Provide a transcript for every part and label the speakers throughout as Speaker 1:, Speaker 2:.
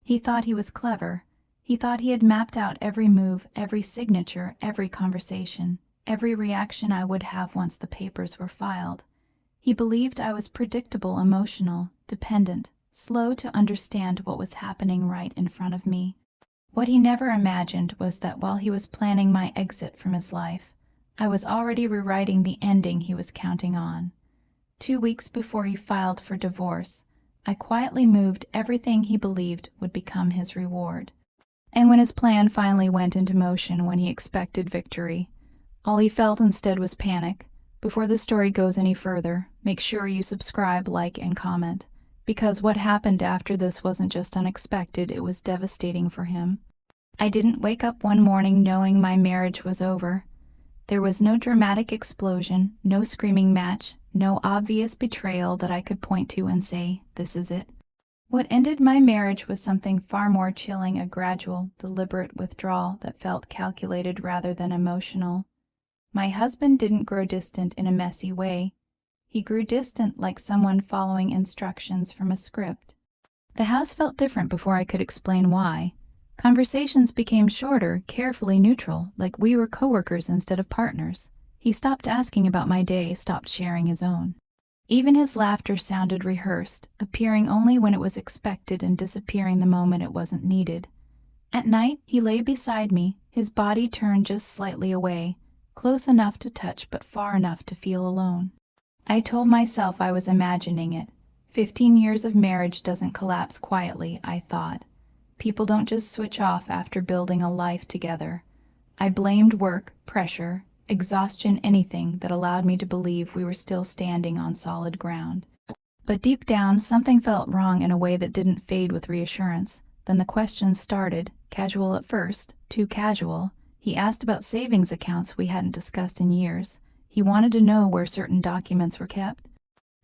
Speaker 1: He thought he was clever. He thought he had mapped out every move, every signature, every conversation, every reaction I would have once the papers were filed. He believed I was predictable, emotional, dependent, slow to understand what was happening right in front of me. What he never imagined was that while he was planning my exit from his life, I was already rewriting the ending he was counting on. 2 weeks before he filed for divorce, I quietly moved everything he believed would become his reward. And when his plan finally went into motion, when he expected victory, all he felt instead was panic. Before the story goes any further, make sure you subscribe, like, and comment, because what happened after this wasn't just unexpected, it was devastating for him. I didn't wake up one morning knowing my marriage was over. There was no dramatic explosion, no screaming match, no obvious betrayal that I could point to and say, "This is it." What ended my marriage was something far more chilling, a gradual, deliberate withdrawal that felt calculated rather than emotional. My husband didn't grow distant in a messy way. He grew distant like someone following instructions from a script. The house felt different before I could explain why. Conversations became shorter, carefully neutral, like we were coworkers instead of partners. He stopped asking about my day, stopped sharing his own. Even his laughter sounded rehearsed, appearing only when it was expected and disappearing the moment it wasn't needed. At night, he lay beside me, his body turned just slightly away, close enough to touch but far enough to feel alone. I told myself I was imagining it. 15 years of marriage doesn't collapse quietly, I thought. People don't just switch off after building a life together. I blamed work, pressure, exhaustion, anything that allowed me to believe we were still standing on solid ground. But deep down, something felt wrong in a way that didn't fade with reassurance. Then the questions started, casual at first, too casual. He asked about savings accounts we hadn't discussed in years. He wanted to know where certain documents were kept.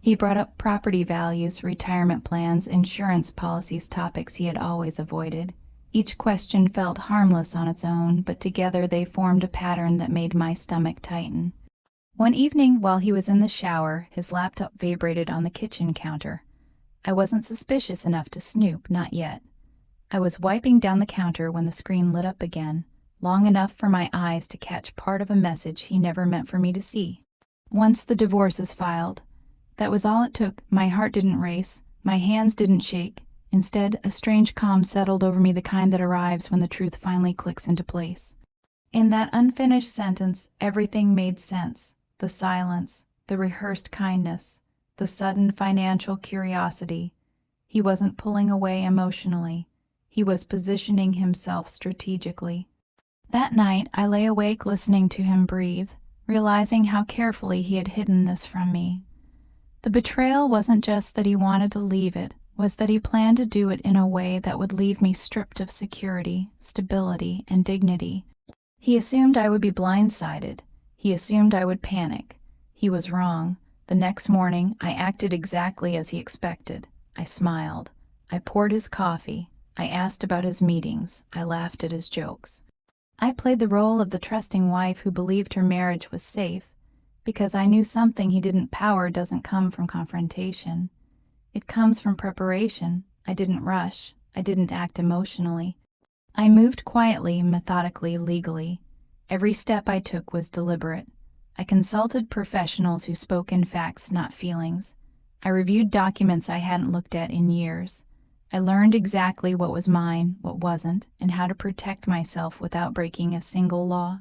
Speaker 1: He brought up property values, retirement plans, insurance policies, topics he had always avoided. Each question felt harmless on its own, but together they formed a pattern that made my stomach tighten. One evening, while he was in the shower, his laptop vibrated on the kitchen counter. I wasn't suspicious enough to snoop, not yet. I was wiping down the counter when the screen lit up again, long enough for my eyes to catch part of a message he never meant for me to see. "Once the divorce is filed." That was all it took. My heart didn't race. My hands didn't shake. Instead, a strange calm settled over me, the kind that arrives when the truth finally clicks into place. In that unfinished sentence, everything made sense. The silence, the rehearsed kindness, the sudden financial curiosity. He wasn't pulling away emotionally. He was positioning himself strategically. That night, I lay awake listening to him breathe, realizing how carefully he had hidden this from me. The betrayal wasn't just that he wanted to leave, it was that he planned to do it in a way that would leave me stripped of security, stability, and dignity. He assumed I would be blindsided. He assumed I would panic. He was wrong. The next morning, I acted exactly as he expected. I smiled. I poured his coffee. I asked about his meetings. I laughed at his jokes. I played the role of the trusting wife who believed her marriage was safe, because I knew something he didn't. Power doesn't come from confrontation. It comes from preparation. I didn't rush. I didn't act emotionally. I moved quietly, methodically, legally. Every step I took was deliberate. I consulted professionals who spoke in facts, not feelings. I reviewed documents I hadn't looked at in years. I learned exactly what was mine, what wasn't, and how to protect myself without breaking a single law.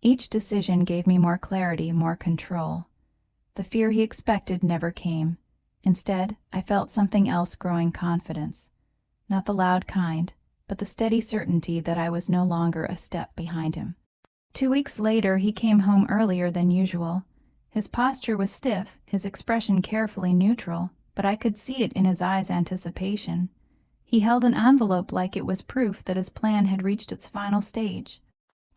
Speaker 1: Each decision gave me more clarity, more control. The fear he expected never came. Instead, I felt something else, growing confidence. Not the loud kind, but the steady certainty that I was no longer a step behind him. 2 weeks later, he came home earlier than usual. His posture was stiff, his expression carefully neutral, but I could see it in his eyes, anticipation. He held an envelope like it was proof that his plan had reached its final stage.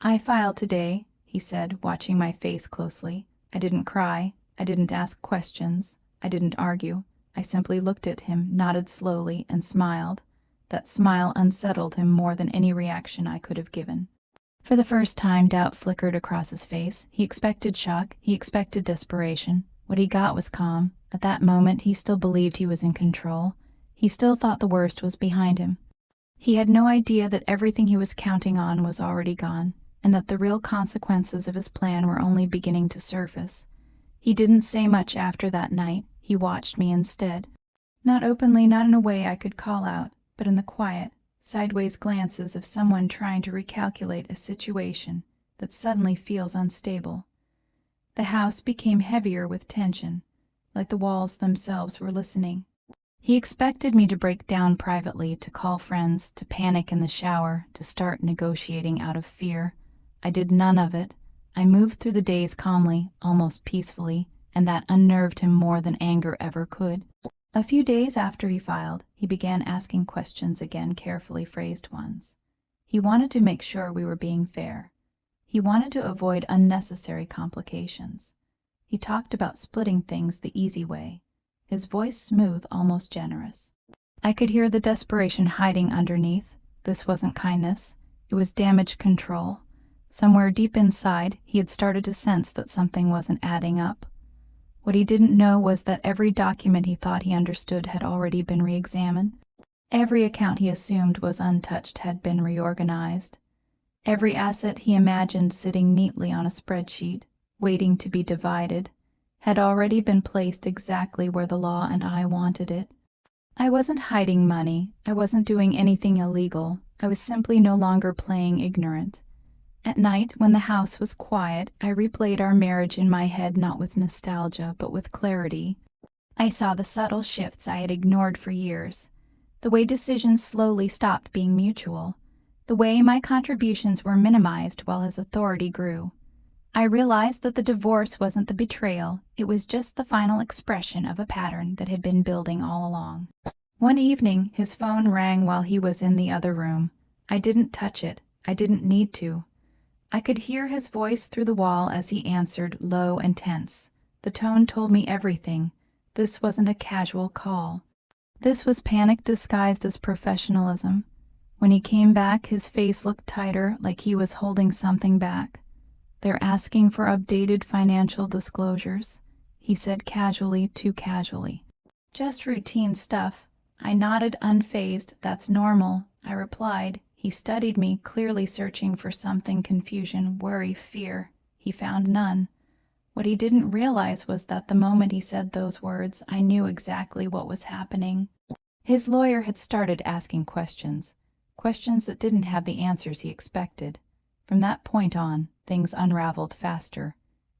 Speaker 1: "I filed today," he said, watching my face closely. I didn't cry. I didn't ask questions. I didn't argue. I simply looked at him, nodded slowly, and smiled. That smile unsettled him more than any reaction I could have given. For the first time, doubt flickered across his face. He expected shock. He expected desperation. What he got was calm. At that moment, he still believed he was in control. He still thought the worst was behind him. He had no idea that everything he was counting on was already gone, and that the real consequences of his plan were only beginning to surface. He didn't say much after that night. He watched me instead. Not openly, not in a way I could call out, but in the quiet, sideways glances of someone trying to recalculate a situation that suddenly feels unstable. The house became heavier with tension, like the walls themselves were listening. He expected me to break down privately, to call friends, to panic in the shower, to start negotiating out of fear. I did none of it. I moved through the days calmly, almost peacefully, and that unnerved him more than anger ever could. A few days after he filed, he began asking questions again, carefully phrased ones. He wanted to make sure we were being fair. He wanted to avoid unnecessary complications. He talked about splitting things the easy way, his voice smooth, almost generous. I could hear the desperation hiding underneath. This wasn't kindness. It was damage control. Somewhere deep inside, he had started to sense that something wasn't adding up. What he didn't know was that every document he thought he understood had already been re-examined. Every account he assumed was untouched had been reorganized. Every asset he imagined sitting neatly on a spreadsheet, waiting to be divided, had already been placed exactly where the law and I wanted it. I wasn't hiding money. I wasn't doing anything illegal. I was simply no longer playing ignorant. At night, when the house was quiet, I replayed our marriage in my head, not with nostalgia, but with clarity. I saw the subtle shifts I had ignored for years, the way decisions slowly stopped being mutual, the way my contributions were minimized while his authority grew. I realized that the divorce wasn't the betrayal, it was just the final expression of a pattern that had been building all along. One evening, his phone rang while he was in the other room. I didn't touch it. I didn't need to. I could hear his voice through the wall as he answered, low and tense. The tone told me everything. This wasn't a casual call. This was panic disguised as professionalism. When he came back, his face looked tighter, like he was holding something back. "They're asking for updated financial disclosures," he said casually, too casually. "Just routine stuff." I nodded, unfazed. "That's normal," I replied. He studied me, clearly searching for something: confusion, worry, fear. He found none. What he didn't realize was that the moment he said those words, I knew exactly what was happening. His lawyer had started asking questions that didn't have the answers he expected. From that point on, things unraveled faster.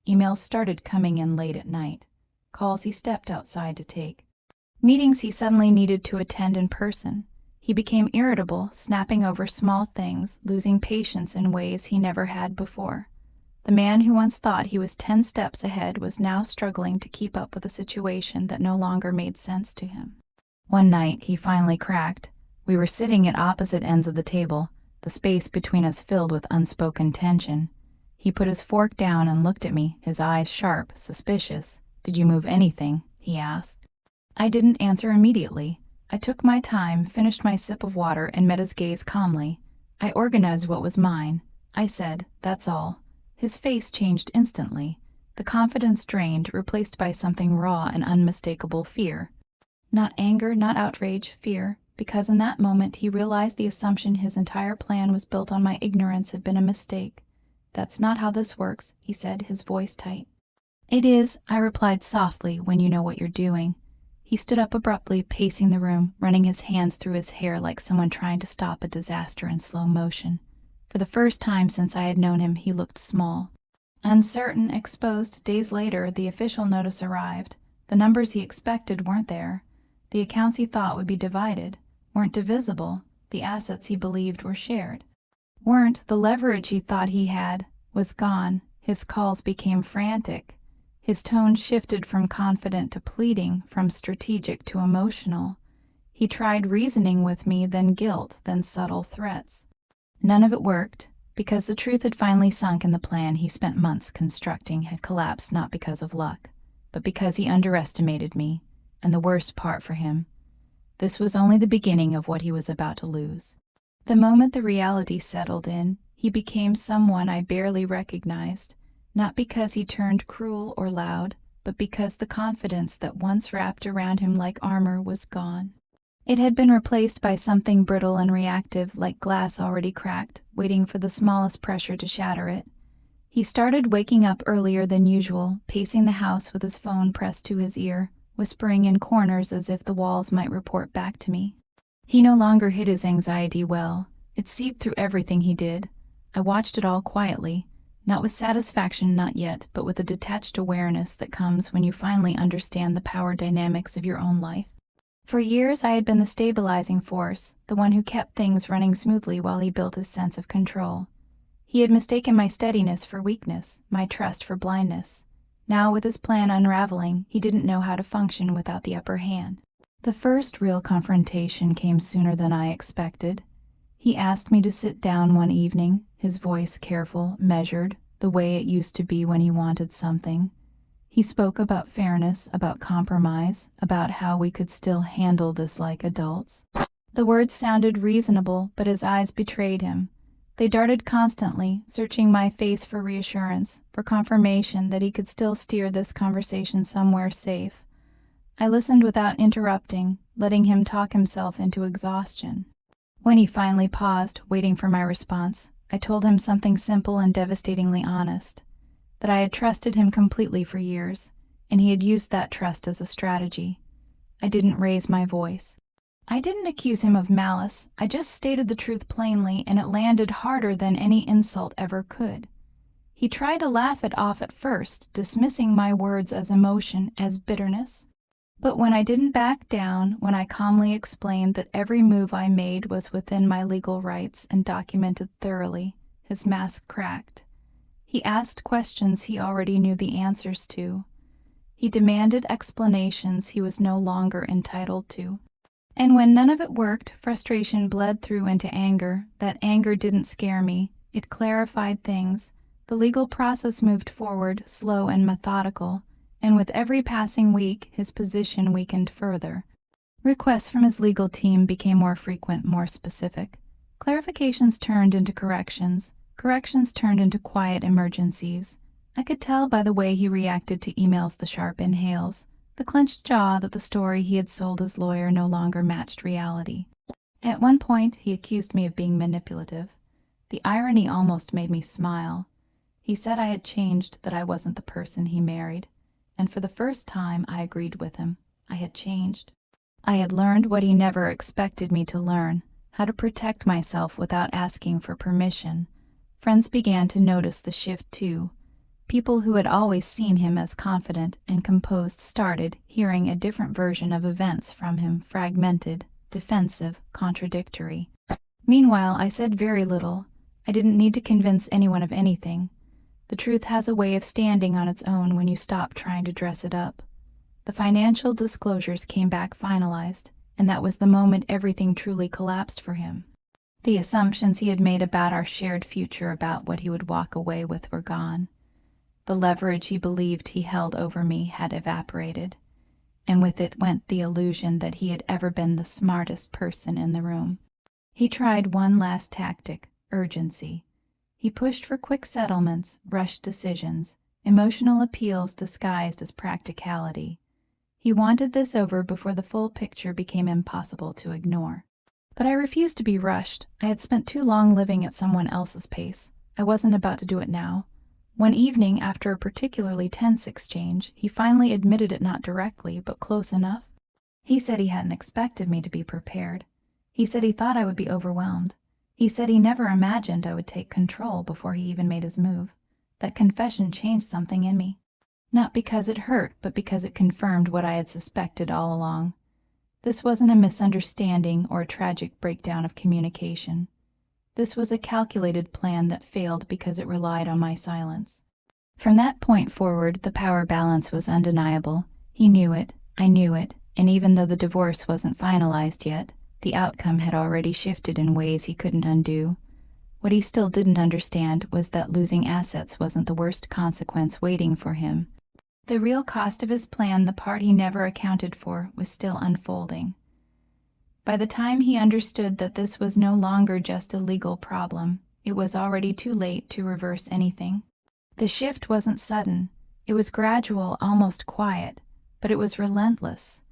Speaker 1: Emails started coming in late at night, calls he stepped outside to take, meetings he suddenly needed to attend in person. He became irritable, snapping over small things, losing patience in ways he never had before. The man who once thought he was 10 steps ahead was now struggling to keep up with a situation that no longer made sense to him. One night, he finally cracked. We were sitting at opposite ends of the table, the space between us filled with unspoken tension. He put his fork down and looked at me, his eyes sharp, suspicious. "Did you move anything?" he asked. I didn't answer immediately. I took my time, finished my sip of water, and met his gaze calmly. I organized what was mine. I said, "That's all." His face changed instantly. The confidence drained, replaced by something raw and unmistakable: fear. Not anger, not outrage, fear. Because in that moment he realized the assumption his entire plan was built on my ignorance had been a mistake. "That's not how this works," he said, his voice tight. "It is," I replied softly, "when you know what you're doing." He stood up abruptly, pacing the room, running his hands through his hair like someone trying to stop a disaster in slow motion. For the first time since I had known him, he looked small. Uncertain, exposed. Days later, the official notice arrived. The numbers he expected weren't there. The accounts he thought would be divided weren't divisible. The assets he believed were shared weren't. The leverage he thought he had was gone. His calls became frantic. His tone shifted from confident to pleading, from strategic to emotional. He tried reasoning with me, then guilt, then subtle threats. None of it worked, because the truth had finally sunk and the plan he spent months constructing had collapsed, not because of luck, but because he underestimated me. And the worst part for him, this was only the beginning of what he was about to lose. The moment the reality settled in, he became someone I barely recognized. Not because he turned cruel or loud, but because the confidence that once wrapped around him like armor was gone. It had been replaced by something brittle and reactive, like glass already cracked, waiting for the smallest pressure to shatter it. He started waking up earlier than usual, pacing the house with his phone pressed to his ear, whispering in corners as if the walls might report back to me. He no longer hid his anxiety well. It seeped through everything he did. I watched it all quietly, not with satisfaction, not yet, but with a detached awareness that comes when you finally understand the power dynamics of your own life. For years I had been the stabilizing force, the one who kept things running smoothly while he built his sense of control. He had mistaken my steadiness for weakness, my trust for blindness. Now, with his plan unraveling, he didn't know how to function without the upper hand. The first real confrontation came sooner than I expected. He asked me to sit down one evening, his voice careful, measured, the way it used to be when he wanted something. He spoke about fairness, about compromise, about how we could still handle this like adults. The words sounded reasonable, but his eyes betrayed him. They darted constantly, searching my face for reassurance, for confirmation that he could still steer this conversation somewhere safe. I listened without interrupting, letting him talk himself into exhaustion. When he finally paused, waiting for my response, I told him something simple and devastatingly honest, that I had trusted him completely for years, and he had used that trust as a strategy. I didn't raise my voice. I didn't accuse him of malice, I just stated the truth plainly, and it landed harder than any insult ever could. He tried to laugh it off at first, dismissing my words as emotion, as bitterness. But when I didn't back down, when I calmly explained that every move I made was within my legal rights and documented thoroughly, his mask cracked. He asked questions he already knew the answers to. He demanded explanations he was no longer entitled to. And when none of it worked, frustration bled through into anger. That anger didn't scare me. It clarified things. The legal process moved forward, slow and methodical, and with every passing week, his position weakened further. Requests from his legal team became more frequent, more specific. Clarifications turned into corrections. Corrections turned into quiet emergencies. I could tell by the way he reacted to emails, the sharp inhales, the clenched jaw, that the story he had sold his lawyer no longer matched reality. At one point, he accused me of being manipulative. The irony almost made me smile. He said I had changed, that I wasn't the person he married. And for the first time, I agreed with him. I had changed. I had learned what he never expected me to learn, how to protect myself without asking for permission. Friends began to notice the shift too. People who had always seen him as confident and composed started hearing a different version of events from him, fragmented, defensive, contradictory. Meanwhile, I said very little. I didn't need to convince anyone of anything. The truth has a way of standing on its own when you stop trying to dress it up. The financial disclosures came back finalized, and that was the moment everything truly collapsed for him. The assumptions he had made about our shared future, about what he would walk away with, were gone. The leverage he believed he held over me had evaporated, and with it went the illusion that he had ever been the smartest person in the room. He tried one last tactic: urgency. He pushed for quick settlements, rushed decisions, emotional appeals disguised as practicality. He wanted this over before the full picture became impossible to ignore. But I refused to be rushed. I had spent too long living at someone else's pace. I wasn't about to do it now. One evening, after a particularly tense exchange, he finally admitted it, not directly, but close enough. He said he hadn't expected me to be prepared. He said he thought I would be overwhelmed. He said he never imagined I would take control before he even made his move. That confession changed something in me. Not because it hurt, but because it confirmed what I had suspected all along. This wasn't a misunderstanding or a tragic breakdown of communication. This was a calculated plan that failed because it relied on my silence. From that point forward, the power balance was undeniable. He knew it, I knew it, and even though the divorce wasn't finalized yet, the outcome had already shifted in ways he couldn't undo. What he still didn't understand was that losing assets wasn't the worst consequence waiting for him. The real cost of his plan, the part he never accounted for, was still unfolding. By the time he understood that this was no longer just a legal problem, it was already too late to reverse anything. The shift wasn't sudden. It was gradual, almost quiet, but it was relentless.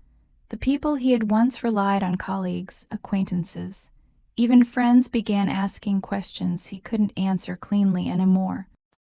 Speaker 1: The people he had once relied on, colleagues, acquaintances, even friends, began asking questions he couldn't answer cleanly anymore.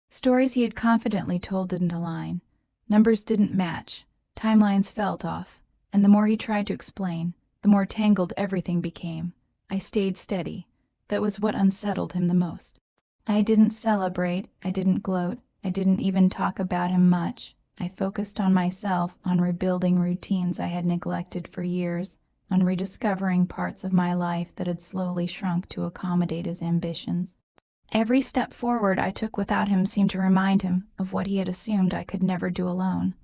Speaker 1: Stories he had confidently told didn't align. Numbers didn't match. Timelines felt off. And the more he tried to explain, the more tangled everything became. I stayed steady. That was what unsettled him the most. I didn't celebrate. I didn't gloat. I didn't even talk about him much. I focused on myself, on rebuilding routines I had neglected for years, on rediscovering parts of my life that had slowly shrunk to accommodate his ambitions. Every step forward I took without him seemed to remind him of what he had assumed I could never do alone.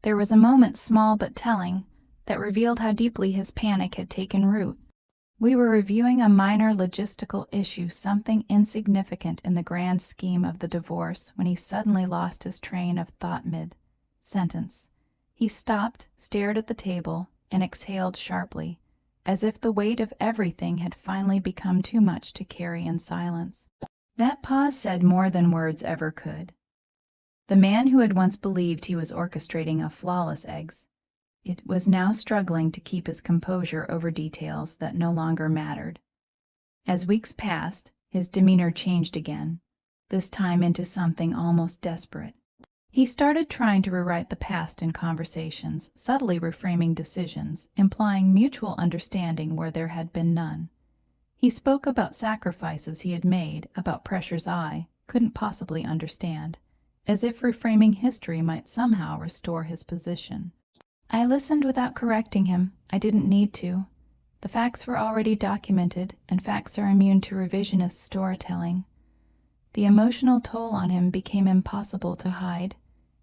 Speaker 1: There was a moment, small but telling, that revealed how deeply his panic had taken root. We were reviewing a minor logistical issue, something insignificant in the grand scheme of the divorce, when he suddenly lost his train of thought mid-sentence. He stopped, stared at the table, and exhaled sharply, as if the weight of everything had finally become too much to carry in silence. That pause said more than words ever could. The man who had once believed he was orchestrating a flawless it was now struggling to keep his composure over details that no longer mattered. As weeks passed, his demeanor changed again, this time into something almost desperate. He started trying to rewrite the past in conversations, subtly reframing decisions, implying mutual understanding where there had been none. He spoke about sacrifices he had made, about pressures I couldn't possibly understand, as if reframing history might somehow restore his position. I listened without correcting him. I didn't need to. The facts were already documented, and facts are immune to revisionist storytelling. The emotional toll on him became impossible to hide.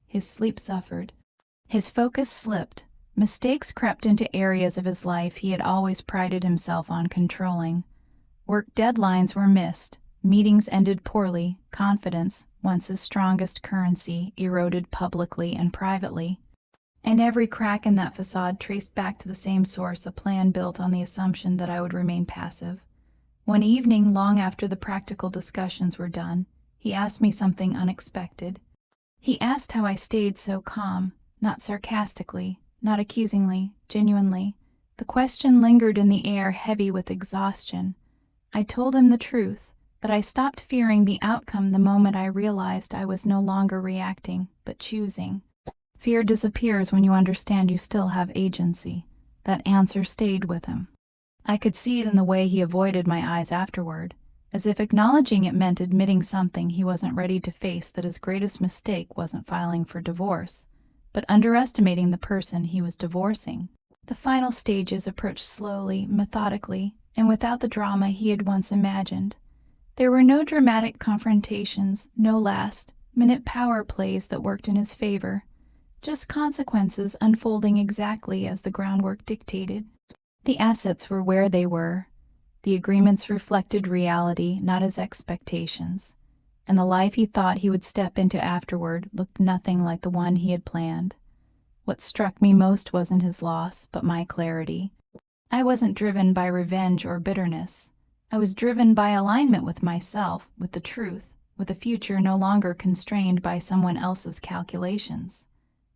Speaker 1: His sleep suffered. His focus slipped. Mistakes crept into areas of his life he had always prided himself on controlling. Work deadlines were missed. Meetings ended poorly. Confidence, once his strongest currency, eroded publicly and privately. And every crack in that facade traced back to the same source, a plan built on the assumption that I would remain passive. One evening, long after the practical discussions were done, he asked me something unexpected. He asked how I stayed so calm, not sarcastically, not accusingly, genuinely. The question lingered in the air, heavy with exhaustion. I told him the truth, that I stopped fearing the outcome the moment I realized I was no longer reacting, but choosing. Fear disappears when you understand you still have agency. That answer stayed with him. I could see it in the way he avoided my eyes afterward, as if acknowledging it meant admitting something he wasn't ready to face, that his greatest mistake wasn't filing for divorce, but underestimating the person he was divorcing. The final stages approached slowly, methodically, and without the drama he had once imagined. There were no dramatic confrontations, no last-minute power plays that worked in his favor, just consequences unfolding exactly as the groundwork dictated. The assets were where they were. The agreements reflected reality, not his expectations. And the life he thought he would step into afterward looked nothing like the one he had planned. What struck me most wasn't his loss, but my clarity. I wasn't driven by revenge or bitterness. I was driven by alignment with myself, with the truth, with a future no longer constrained by someone else's calculations.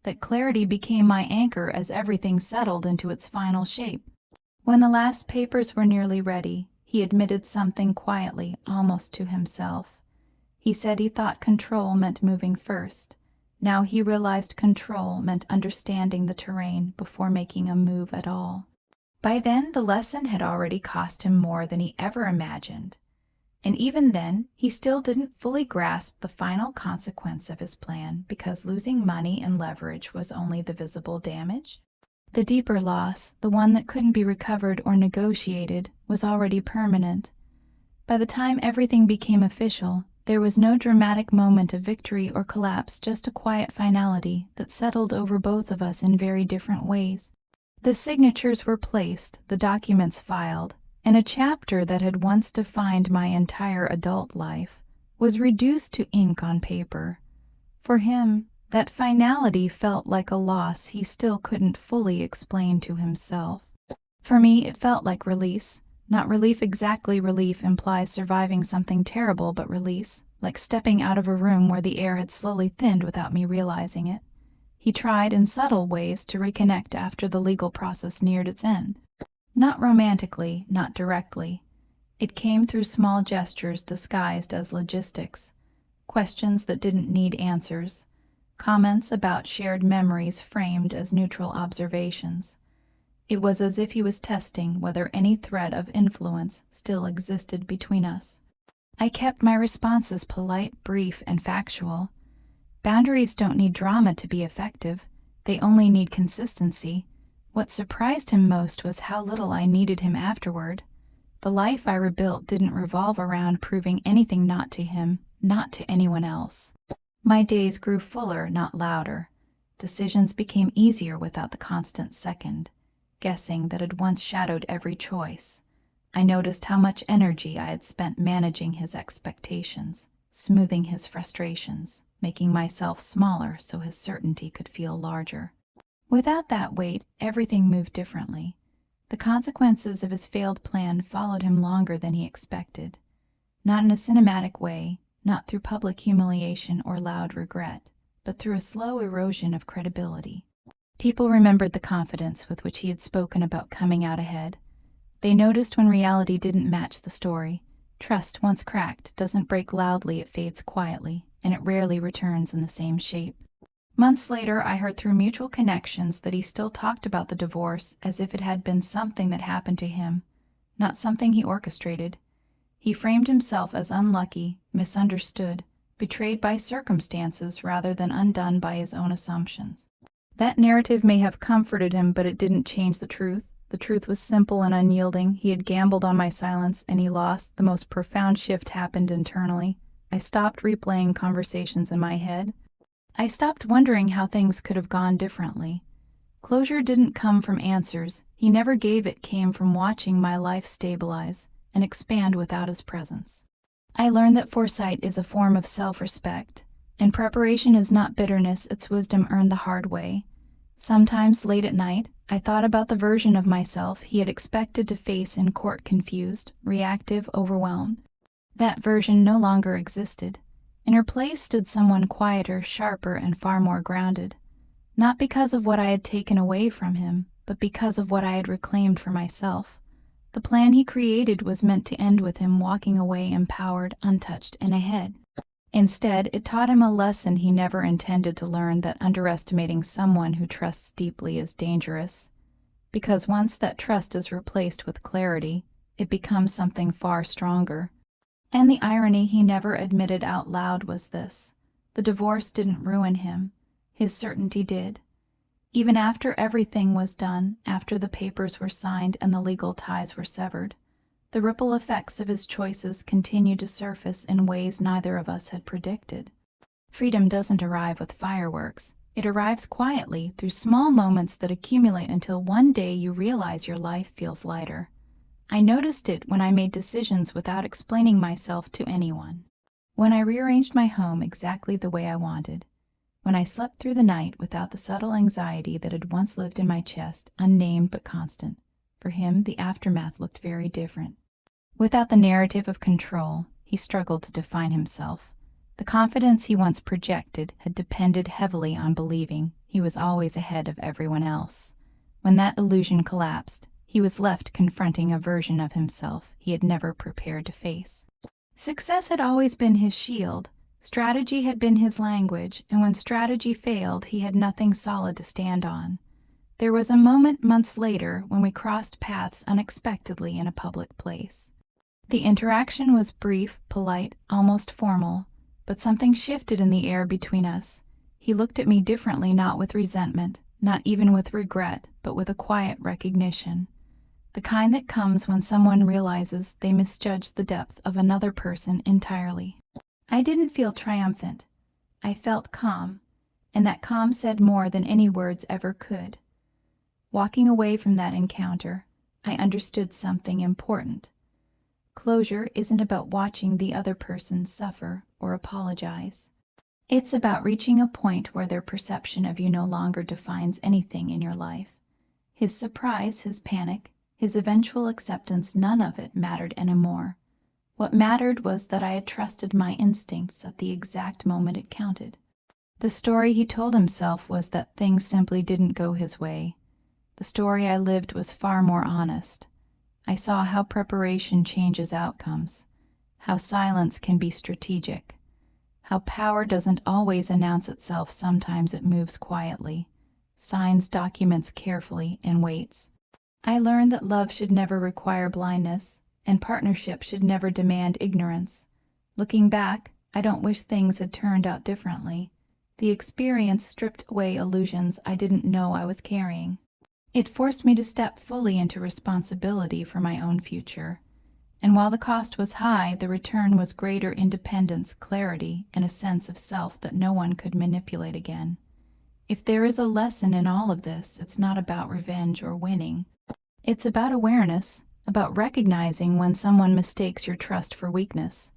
Speaker 1: That clarity became my anchor as everything settled into its final shape. When the last papers were nearly ready, he admitted something quietly, almost to himself. He said he thought control meant moving first. Now he realized control meant understanding the terrain before making a move at all. By then, the lesson had already cost him more than he ever imagined. And even then, he still didn't fully grasp the final consequence of his plan, because losing money and leverage was only the visible damage. The deeper loss, the one that couldn't be recovered or negotiated, was already permanent. By the time everything became official, there was no dramatic moment of victory or collapse, just a quiet finality that settled over both of us in very different ways. The signatures were placed, the documents filed, and a chapter that had once defined my entire adult life was reduced to ink on paper. For him, that finality felt like a loss he still couldn't fully explain to himself. For me, it felt like release. Not relief exactly. Relief implies surviving something terrible, but release, like stepping out of a room where the air had slowly thinned without me realizing it. He tried in subtle ways to reconnect after the legal process neared its end. Not romantically, not directly. It came through small gestures disguised as logistics, questions that didn't need answers, comments about shared memories framed as neutral observations. It was as if he was testing whether any thread of influence still existed between us. I kept my responses polite, brief, and factual. Boundaries don't need drama to be effective. They only need consistency. What surprised him most was how little I needed him afterward. The life I rebuilt didn't revolve around proving anything not to him, not to anyone else. My days grew fuller, not louder. Decisions became easier without the constant second guessing that had once shadowed every choice. I noticed how much energy I had spent managing his expectations, smoothing his frustrations, making myself smaller so his certainty could feel larger. Without that weight, everything moved differently. The consequences of his failed plan followed him longer than he expected. Not in a cinematic way, not through public humiliation or loud regret, but through a slow erosion of credibility. People remembered the confidence with which he had spoken about coming out ahead. They noticed when reality didn't match the story. Trust, once cracked, doesn't break loudly, it fades quietly, and it rarely returns in the same shape. Months later, I heard through mutual connections that he still talked about the divorce as if it had been something that happened to him, not something he orchestrated. He framed himself as unlucky, misunderstood, betrayed by circumstances rather than undone by his own assumptions. That narrative may have comforted him, but it didn't change the truth. The truth was simple and unyielding. He had gambled on my silence, and he lost. The most profound shift happened internally. I stopped replaying conversations in my head. I stopped wondering how things could have gone differently. Closure didn't come from answers. He never gave it. Came from watching my life stabilize and expand without his presence. I learned that foresight is a form of self-respect, and preparation is not bitterness, it's wisdom earned the hard way. Sometimes, late at night, I thought about the version of myself he had expected to face in court, confused, reactive, overwhelmed. That version no longer existed. In her place stood someone quieter, sharper, and far more grounded. Not because of what I had taken away from him, but because of what I had reclaimed for myself. The plan he created was meant to end with him walking away empowered, untouched, and ahead. Instead, it taught him a lesson he never intended to learn, that underestimating someone who trusts deeply is dangerous. Because once that trust is replaced with clarity, it becomes something far stronger. And the irony he never admitted out loud was this: the divorce didn't ruin him. His certainty did. Even after everything was done, after the papers were signed and the legal ties were severed, the ripple effects of his choices continued to surface in ways neither of us had predicted. Freedom doesn't arrive with fireworks. It arrives quietly, through small moments that accumulate until one day you realize your life feels lighter. I noticed it when I made decisions without explaining myself to anyone. When I rearranged my home exactly the way I wanted. When I slept through the night without the subtle anxiety that had once lived in my chest, unnamed but constant. For him, the aftermath looked very different. Without the narrative of control, he struggled to define himself. The confidence he once projected had depended heavily on believing he was always ahead of everyone else. When that illusion collapsed, he was left confronting a version of himself he had never prepared to face. Success had always been his shield. Strategy had been his language, and when strategy failed, he had nothing solid to stand on. There was a moment months later when we crossed paths unexpectedly in a public place. The interaction was brief, polite, almost formal, but something shifted in the air between us. He looked at me differently, not with resentment, not even with regret, but with a quiet recognition. The kind that comes when someone realizes they misjudged the depth of another person entirely. I didn't feel triumphant. I felt calm, and that calm said more than any words ever could. Walking away from that encounter, I understood something important. Closure isn't about watching the other person suffer or apologize. It's about reaching a point where their perception of you no longer defines anything in your life. His surprise, his panic, his eventual acceptance, none of it mattered anymore. What mattered was that I had trusted my instincts at the exact moment it counted. The story he told himself was that things simply didn't go his way. The story I lived was far more honest. I saw how preparation changes outcomes, how silence can be strategic, how power doesn't always announce itself, sometimes it moves quietly, signs documents carefully, and waits. I learned that love should never require blindness, and partnership should never demand ignorance. Looking back, I don't wish things had turned out differently. The experience stripped away illusions I didn't know I was carrying. It forced me to step fully into responsibility for my own future. And while the cost was high, the return was greater independence, clarity, and a sense of self that no one could manipulate again. If there is a lesson in all of this, it's not about revenge or winning. It's about awareness, about recognizing when someone mistakes your trust for weakness,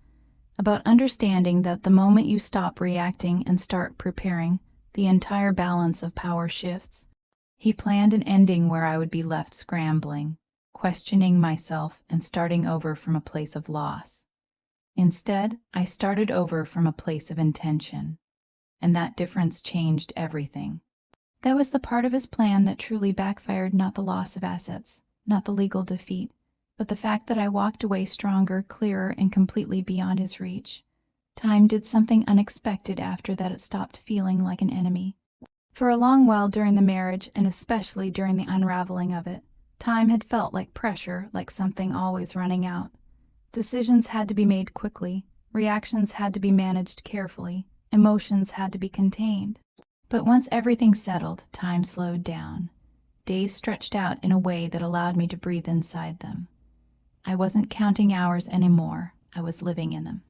Speaker 1: about understanding that the moment you stop reacting and start preparing, the entire balance of power shifts. He planned an ending where I would be left scrambling, questioning myself, and starting over from a place of loss. Instead, I started over from a place of intention, and that difference changed everything. That was the part of his plan that truly backfired, not the loss of assets, not the legal defeat, but the fact that I walked away stronger, clearer, and completely beyond his reach. Time did something unexpected after that. It stopped feeling like an enemy. For a long while during the marriage, and especially during the unraveling of it, time had felt like pressure, like something always running out. Decisions had to be made quickly, reactions had to be managed carefully, emotions had to be contained. But once everything settled, time slowed down. Days stretched out in a way that allowed me to breathe inside them. I wasn't counting hours anymore, I was living in them.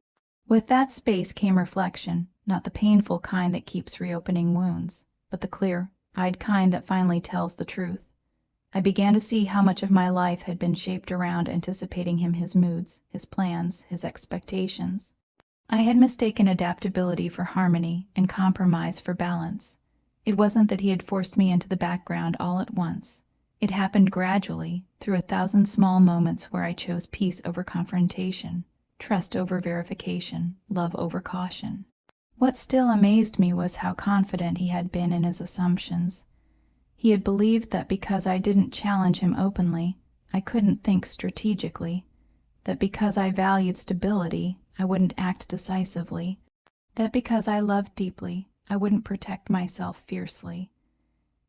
Speaker 1: With that space came reflection, not the painful kind that keeps reopening wounds, but the clear-eyed kind that finally tells the truth. I began to see how much of my life had been shaped around anticipating him, his moods, his plans, his expectations. I had mistaken adaptability for harmony and compromise for balance. It wasn't that he had forced me into the background all at once. It happened gradually, through 1,000 small moments where I chose peace over confrontation, trust over verification, love over caution. What still amazed me was how confident he had been in his assumptions. He had believed that because I didn't challenge him openly, I couldn't think strategically, that because I valued stability, I wouldn't act decisively, that because I loved deeply, I wouldn't protect myself fiercely.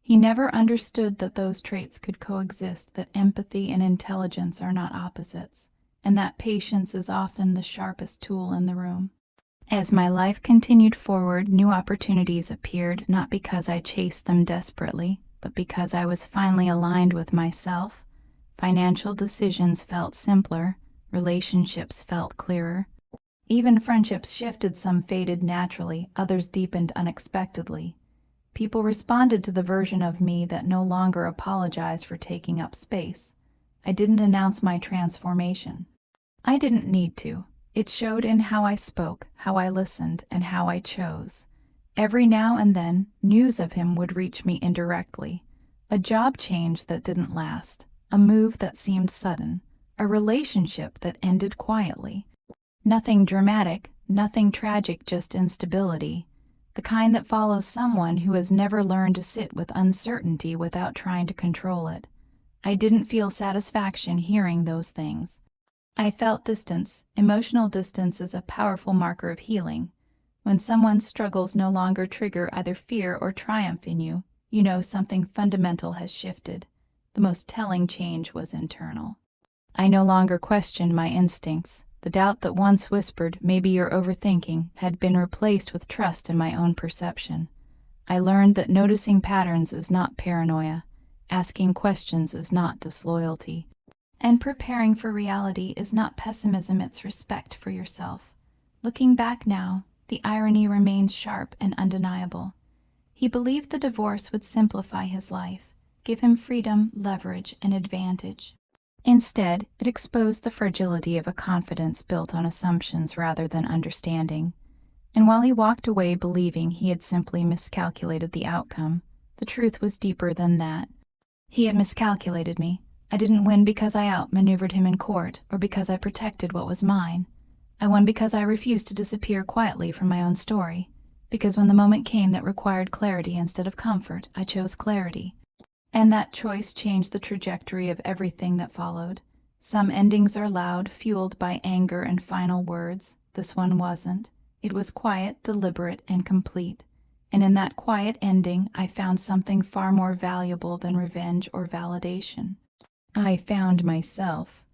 Speaker 1: He never understood that those traits could coexist, that empathy and intelligence are not opposites, and that patience is often the sharpest tool in the room. As my life continued forward, new opportunities appeared, not because I chased them desperately, but because I was finally aligned with myself. Financial decisions felt simpler, relationships felt clearer. Even friendships shifted, some faded naturally, others deepened unexpectedly. People responded to the version of me that no longer apologized for taking up space. I didn't announce my transformation. I didn't need to. It showed in how I spoke, how I listened, and how I chose. Every now and then, news of him would reach me indirectly. A job change that didn't last, a move that seemed sudden, a relationship that ended quietly. Nothing dramatic, nothing tragic, just instability. The kind that follows someone who has never learned to sit with uncertainty without trying to control it. I didn't feel satisfaction hearing those things. I felt distance. Emotional distance is a powerful marker of healing. When someone's struggles no longer trigger either fear or triumph in you, you know something fundamental has shifted. The most telling change was internal. I no longer questioned my instincts. The doubt that once whispered, "Maybe you're overthinking," had been replaced with trust in my own perception. I learned that noticing patterns is not paranoia, asking questions is not disloyalty, and preparing for reality is not pessimism, it's respect for yourself. Looking back now, the irony remains sharp and undeniable. He believed the divorce would simplify his life, give him freedom, leverage, and advantage. Instead, it exposed the fragility of a confidence built on assumptions rather than understanding. And while he walked away believing he had simply miscalculated the outcome, the truth was deeper than that. He had miscalculated me. I didn't win because I outmaneuvered him in court, or because I protected what was mine. I won because I refused to disappear quietly from my own story. Because when the moment came that required clarity instead of comfort, I chose clarity. And that choice changed the trajectory of everything that followed. Some endings are loud, fueled by anger and final words. This one wasn't. It was quiet, deliberate, and complete. And in that quiet ending, I found something far more valuable than revenge or validation. I found myself.